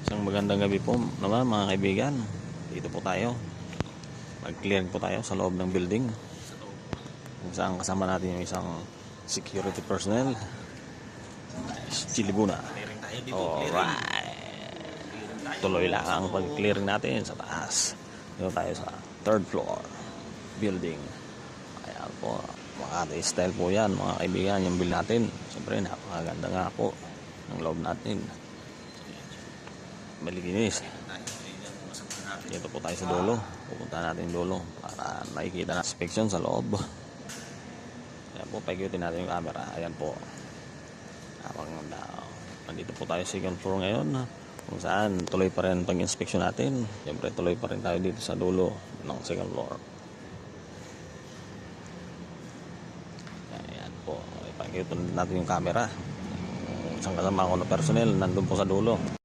Isang magandang gabi po naman mga kaibigan. Dito po tayo. Mag-clearing po tayo sa loob ng building. Kung saan kasama natin yung isang security personnel. Chilibuna. Alright. Tuloy lang ang pag-clearing natin sa taas. Dito tayo sa third floor building. Ayan po. Makati style po yan mga kaibigan. Yung build natin. Siyempre napakaganda nga po ng loob natin. Malinis. Dito po tayo sa dulo. Pupunta natin yung dulo para makikita na inspection sa loob. Ayan po, paikutin natin yung camera. Ayan po. Nandito po tayo sa second floor ngayon, kung saan tuloy pa rin pag-inspection natin. Siyempre tuloy pa rin tayo dito sa dulo ng second floor. Ayan po, paikutin natin yung camera. Isang kasama ko na personnel nandun po sa dulo.